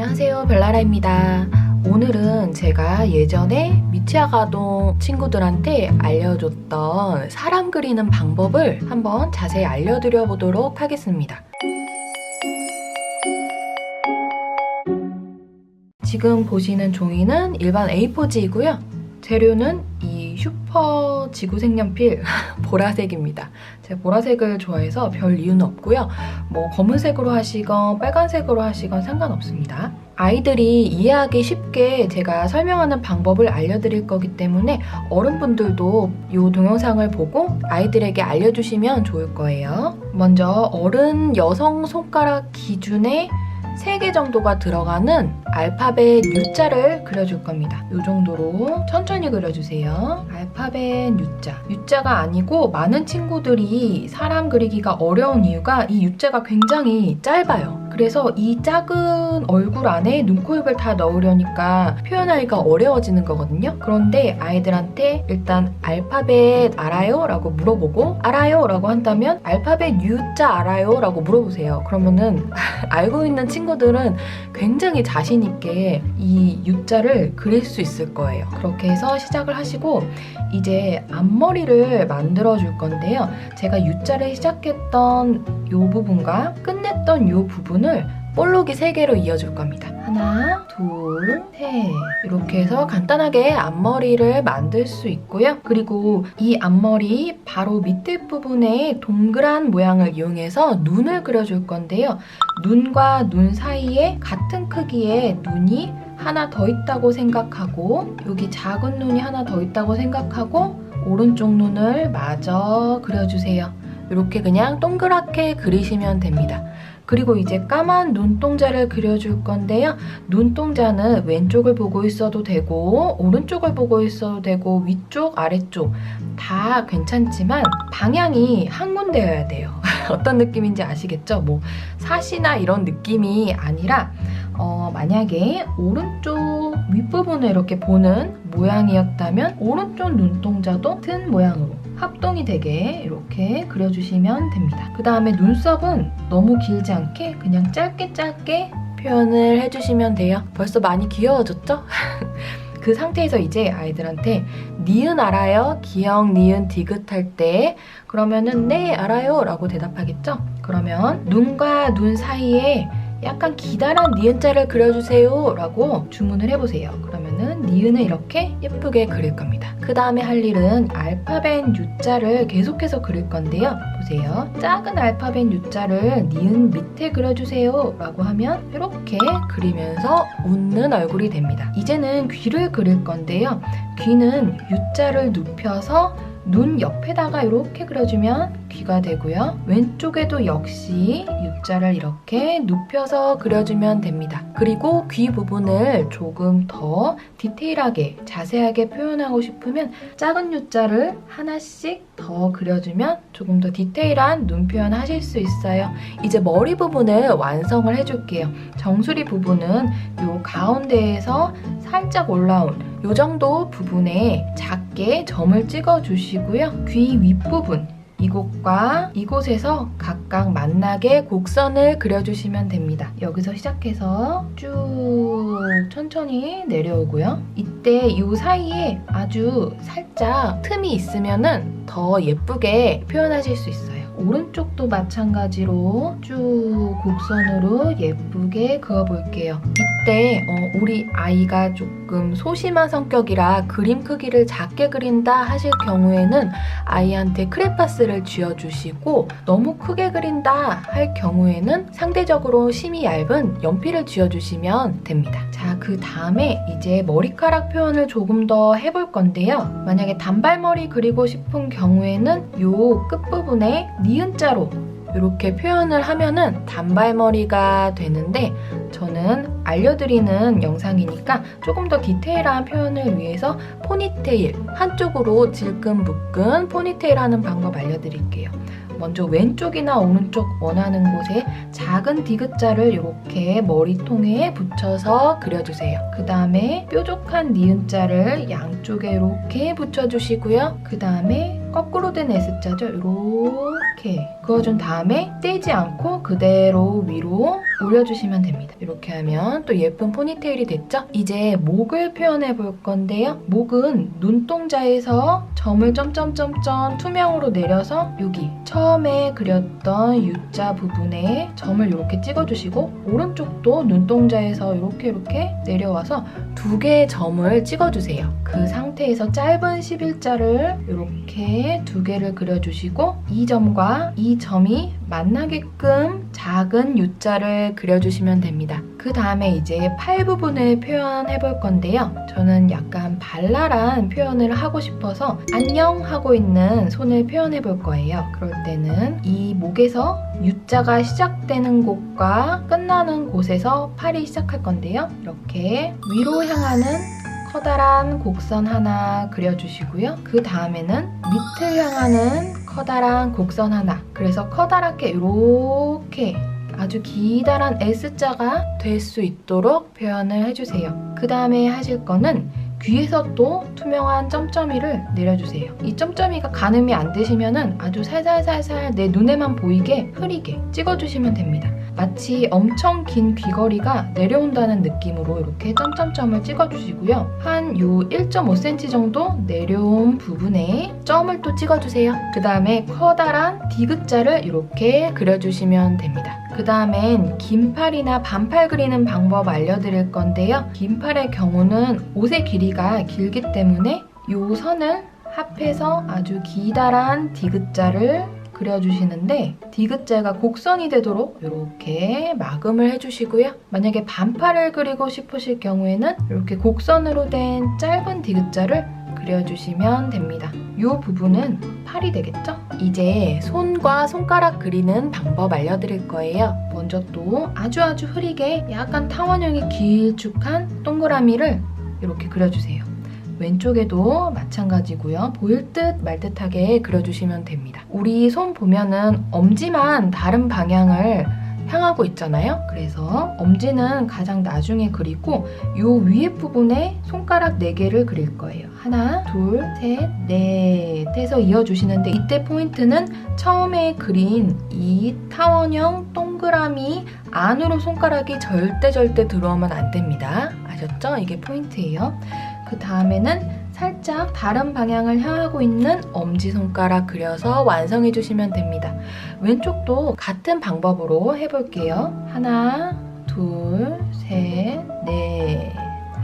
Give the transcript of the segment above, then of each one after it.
안녕하세요, 벨라라입니다. 오늘은 제가 예전에 미취학아동 친구들한테 알려줬던 사람 그리는 방법을 한번 자세히 알려드려 보도록 하겠습니다. 지금 보시는 종이는 일반 A4지이고요. 재료는 이 슈퍼 지구색연필 보라색입니다. 제가 보라색을 좋아해서 별 이유는 없고요. 뭐 검은색으로 하시건 빨간색으로 하시건 상관없습니다. 아이들이 이해하기 쉽게 제가 설명하는 방법을 알려드릴 거기 때문에 어른분들도 이 동영상을 보고 아이들에게 알려주시면 좋을 거예요. 먼저 어른 여성 손가락 기준에 3개 정도가 들어가는 알파벳 U자를 그려줄 겁니다. 이 정도로 천천히 그려주세요. 알파벳 U자. U자가 아니고 많은 친구들이 사람 그리기가 어려운 이유가 이 U자가 굉장히 짧아요. 그래서 이 작은 얼굴 안에 눈, 코, 입을 다 넣으려니까 표현하기가 어려워지는 거거든요. 그런데 아이들한테 일단 알파벳 알아요? 라고 물어보고 알아요? 라고 한다면 알파벳 U자 알아요? 라고 물어보세요. 그러면은 알고 있는 친구들은 굉장히 자신 있게 이 U자를 그릴 수 있을 거예요. 그렇게 해서 시작을 하시고 이제 앞머리를 만들어 줄 건데요. 제가 U자를 시작했던 이 부분과 끝냈던 이 부분을 볼록이 3개로 이어줄 겁니다. 하나, 둘, 셋 이렇게 해서 간단하게 앞머리를 만들 수 있고요. 그리고 이 앞머리 바로 밑에 부분에 동그란 모양을 이용해서 눈을 그려줄 건데요. 눈과 눈 사이에 같은 크기의 눈이 하나 더 있다고 생각하고 여기 작은 눈이 하나 더 있다고 생각하고 오른쪽 눈을 마저 그려주세요. 이렇게 그냥 동그랗게 그리시면 됩니다. 그리고 이제 까만 눈동자를 그려줄 건데요. 눈동자는 왼쪽을 보고 있어도 되고 오른쪽을 보고 있어도 되고 위쪽, 아래쪽 다 괜찮지만 방향이 한 군데여야 돼요. 어떤 느낌인지 아시겠죠? 뭐 사시나 이런 느낌이 아니라 만약에 오른쪽 윗부분을 이렇게 보는 모양이었다면 오른쪽 눈동자도 같은 모양으로 합동이 되게 이렇게 그려주시면 됩니다. 그 다음에 눈썹은 너무 길지 않게 그냥 짧게 표현을 해주시면 돼요. 벌써 많이 귀여워졌죠? 그 상태에서 이제 아이들한테 니은 알아요? 기역, 니은, 디귿 할 때 그러면은 네 알아요 라고 대답하겠죠? 그러면 눈과 눈 사이에 약간 기다란 니은자를 그려주세요 라고 주문을 해보세요. 그러면은 니은을 이렇게 예쁘게 그릴 겁니다. 그 다음에 할 일은 알파벳 U자를 계속해서 그릴 건데요. 보세요. 작은 알파벳 U자를 니은 밑에 그려주세요 라고 하면 이렇게 그리면서 웃는 얼굴이 됩니다. 이제는 귀를 그릴 건데요. 귀는 U자를 눕혀서 눈 옆에다가 이렇게 그려주면 귀가 되고요. 왼쪽에도 역시 U자를 이렇게 눕혀서 그려주면 됩니다. 그리고 귀 부분을 조금 더 디테일하게 자세하게 표현하고 싶으면 작은 U자를 하나씩 더 그려주면 조금 더 디테일한 눈 표현 하실 수 있어요. 이제 머리 부분을 완성을 해줄게요. 정수리 부분은 이 가운데에서 살짝 올라온 이 정도 부분에 작게 점을 찍어주시고요. 귀 윗부분 이곳과 이곳에서 각각 만나게 곡선을 그려주시면 됩니다. 여기서 시작해서 쭉 천천히 내려오고요. 이때 이 사이에 아주 살짝 틈이 있으면 더 예쁘게 표현하실 수 있어요. 오른쪽도 마찬가지로 쭉 곡선으로 예쁘게 그어볼게요. 이때 우리 아이가 조금 소심한 성격이라 그림 크기를 작게 그린다 하실 경우에는 아이한테 크레파스를 쥐어주시고 너무 크게 그린다 할 경우에는 상대적으로 심이 얇은 연필을 쥐어주시면 됩니다. 자, 그 다음에 이제 머리카락 표현을 조금 더 해볼 건데요. 만약에 단발머리 그리고 싶은 경우에는 이 끝부분에 니은자로 이렇게 표현을 하면은 단발머리가 되는데 저는 알려드리는 영상이니까 조금 더 디테일한 표현을 위해서 포니테일, 한쪽으로 질끈 묶은 포니테일 하는 방법 알려드릴게요. 먼저 왼쪽이나 오른쪽 원하는 곳에 작은 디귿자를 이렇게 머리통에 붙여서 그려주세요. 그 다음에 뾰족한 니은자를 양쪽에 이렇게 붙여주시고요. 그 다음에 거꾸로 된 S자죠. 이렇게 이렇게 그어준 다음에 떼지 않고 그대로 위로 올려주시면 됩니다. 이렇게 하면 또 예쁜 포니테일이 됐죠? 이제 목을 표현해 볼 건데요. 목은 눈동자에서 점을 점점점점 투명으로 내려서 여기 처음에 그렸던 U자 부분에 점을 이렇게 찍어주시고 오른쪽도 눈동자에서 이렇게 내려와서 2개의 점을 찍어주세요. 그 상태에서 짧은 11자를 이렇게 2개를 그려주시고 이 점과 이 점이 만나게끔 작은 U자를 그려주시면 됩니다. 그 다음에 이제 팔 부분을 표현해 볼 건데요. 저는 약간 발랄한 표현을 하고 싶어서 안녕 하고 있는 손을 표현해 볼 거예요. 그럴 때는 이 목에서 U자가 시작되는 곳과 끝나는 곳에서 팔이 시작할 건데요. 이렇게 위로 향하는 커다란 곡선 하나 그려주시고요. 그 다음에는 밑을 향하는 커다란 곡선 하나. 그래서 커다랗게 이렇게 아주 기다란 S자가 될 수 있도록 표현을 해주세요. 그 다음에 하실 거는 귀에서 또 투명한 점점이를 내려주세요. 이 점점이가 가늠이 안 되시면은 아주 살살살살 내 눈에만 보이게 흐리게 찍어주시면 됩니다. 마치 엄청 긴 귀걸이가 내려온다는 느낌으로 이렇게 점점점을 찍어주시고요. 한 요 1.5cm 정도 내려온 부분에 점을 또 찍어주세요. 그 다음에 커다란 디귿자를 이렇게 그려주시면 됩니다. 그 다음엔 긴 팔이나 반팔 그리는 방법 알려드릴 건데요. 긴 팔의 경우는 옷의 길이가 길기 때문에 이 선을 합해서 아주 기다란 디귿자를 그려주시는데 디귿자가 곡선이 되도록 이렇게 마감을 해주시고요. 만약에 반팔을 그리고 싶으실 경우에는 이렇게 곡선으로 된 짧은 디귿자를 그려주시면 됩니다. 이 부분은 팔이 되겠죠? 이제 손과 손가락 그리는 방법 알려드릴 거예요. 먼저 또 아주 흐리게 약간 타원형의 길쭉한 동그라미를 이렇게 그려주세요. 왼쪽에도 마찬가지고요. 보일 듯 말 듯하게 그려주시면 됩니다. 우리 손 보면은 엄지만 다른 방향을 향하고 있잖아요. 그래서 엄지는 가장 나중에 그리고 이 위에 부분에 손가락 4개를 그릴 거예요. 하나, 둘, 셋, 넷 해서 이어주시는데 이때 포인트는 처음에 그린 이 타원형 동그라미 안으로 손가락이 절대 들어오면 안 됩니다. 아셨죠? 이게 포인트예요. 그 다음에는 살짝 다른 방향을 향하고 있는 엄지손가락 그려서 완성해 주시면 됩니다. 왼쪽도 같은 방법으로 해볼게요. 하나, 둘, 셋, 넷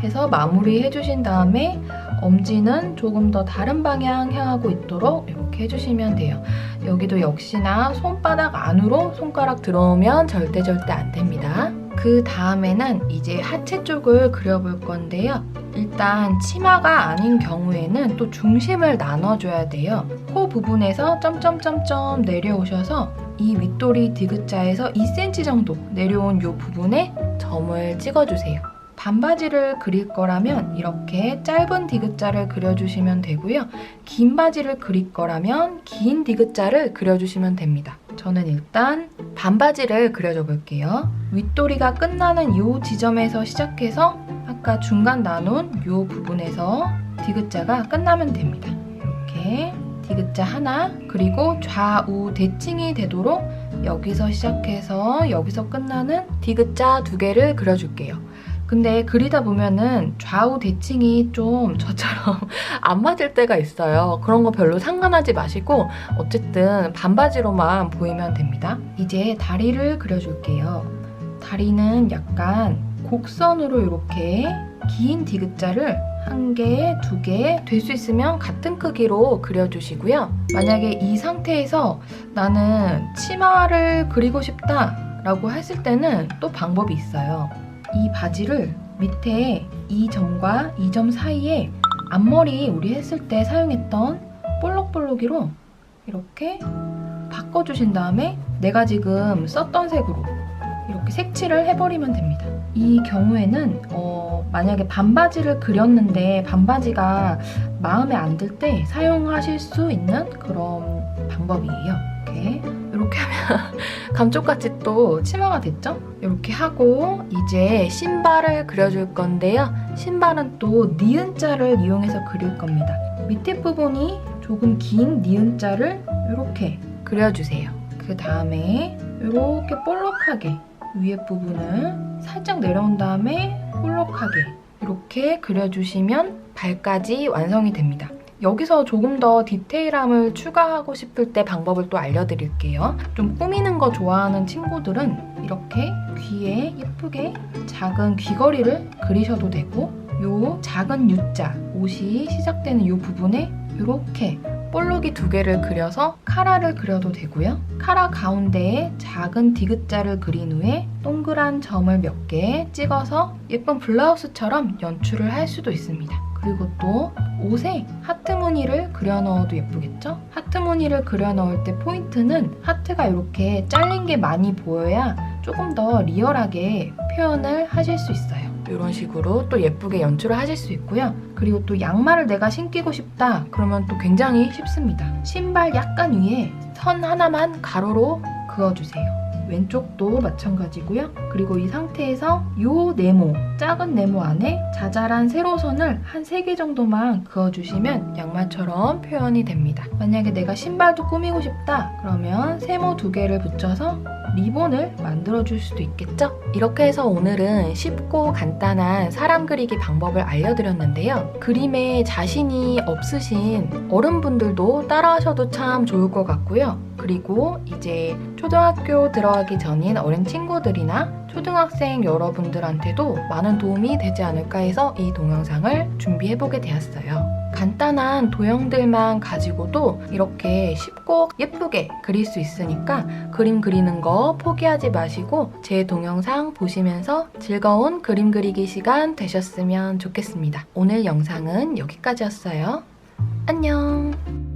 해서 마무리 해주신 다음에 엄지는 조금 더 다른 방향 향하고 있도록 이렇게 해주시면 돼요. 여기도 역시나 손바닥 안으로 손가락 들어오면 절대 안 됩니다. 그 다음에는 이제 하체 쪽을 그려볼 건데요. 일단 치마가 아닌 경우에는 또 중심을 나눠줘야 돼요. 코 부분에서 점점점점 내려오셔서 이 윗도리 디귿자에서 2cm 정도 내려온 이 부분에 점을 찍어주세요. 반바지를 그릴 거라면 이렇게 짧은 디귿자를 그려주시면 되고요. 긴 바지를 그릴 거라면 긴 디귿자를 그려주시면 됩니다. 저는 일단 반바지를 그려줘 볼게요. 윗도리가 끝나는 이 지점에서 시작해서 아까 중간 나눈 이 부분에서 디귿자가 끝나면 됩니다. 이렇게 디귿자 하나, 그리고 좌우 대칭이 되도록 여기서 시작해서 여기서 끝나는 디귿자 2개를 그려줄게요. 근데 그리다 보면은 좌우 대칭이 좀 저처럼 안 맞을 때가 있어요. 그런 거 별로 상관하지 마시고 어쨌든 반바지로만 보이면 됩니다. 이제 다리를 그려줄게요. 다리는 약간 곡선으로 이렇게 긴 디귿자를 1개, 2개 될 수 있으면 같은 크기로 그려주시고요. 만약에 이 상태에서 나는 치마를 그리고 싶다 라고 했을 때는 또 방법이 있어요. 이 바지를 밑에 이 점과 이 점 사이에 앞머리 우리 했을 때 사용했던 볼록볼록이로 이렇게 바꿔주신 다음에 내가 지금 썼던 색으로 이렇게 색칠을 해버리면 됩니다. 이 경우에는 만약에 반바지를 그렸는데 반바지가 마음에 안 들 때 사용하실 수 있는 그런 방법이에요. 이렇게 하면 감쪽같이 또 치마가 됐죠? 이렇게 하고 이제 신발을 그려줄 건데요. 신발은 또 니은자를 이용해서 그릴 겁니다. 밑에 부분이 조금 긴 니은자를 이렇게 그려주세요. 그 다음에 이렇게 볼록하게 위에 부분을 살짝 내려온 다음에 볼록하게 이렇게 그려주시면 발까지 완성이 됩니다. 여기서 조금 더 디테일함을 추가하고 싶을 때 방법을 또 알려드릴게요. 좀 꾸미는 거 좋아하는 친구들은 이렇게 귀에 예쁘게 작은 귀걸이를 그리셔도 되고 요 작은 U자, 옷이 시작되는 요 부분에 이렇게 볼록이 2개를 그려서 카라를 그려도 되고요. 카라 가운데에 작은 디귿자를 그린 후에 동그란 점을 몇 개 찍어서 예쁜 블라우스처럼 연출을 할 수도 있습니다. 그리고 또 옷에 하트 무늬를 그려 넣어도 예쁘겠죠? 하트 무늬를 그려 넣을 때 포인트는 하트가 이렇게 잘린 게 많이 보여야 조금 더 리얼하게 표현을 하실 수 있어요. 이런 식으로 또 예쁘게 연출을 하실 수 있고요. 그리고 또 양말을 내가 신기고 싶다 그러면 또 굉장히 쉽습니다. 신발 약간 위에 선 하나만 가로로 그어주세요. 왼쪽도 마찬가지고요. 그리고 이 상태에서 요 네모, 작은 네모 안에 자잘한 세로선을 한 3개 정도만 그어주시면 양말처럼 표현이 됩니다. 만약에 내가 신발도 꾸미고 싶다 그러면 세모 2개를 붙여서 리본을 만들어줄 수도 있겠죠? 이렇게 해서 오늘은 쉽고 간단한 사람 그리기 방법을 알려드렸는데요. 그림에 자신이 없으신 어른분들도 따라하셔도 참 좋을 것 같고요. 그리고 이제 초등학교 들어가기 전인 어린 친구들이나 초등학생 여러분들한테도 많은 도움이 되지 않을까 해서 이 동영상을 준비해보게 되었어요. 간단한 도형들만 가지고도 이렇게 쉽고 예쁘게 그릴 수 있으니까 그림 그리는 거 포기하지 마시고 제 동영상 보시면서 즐거운 그림 그리기 시간 되셨으면 좋겠습니다. 오늘 영상은 여기까지였어요. 안녕!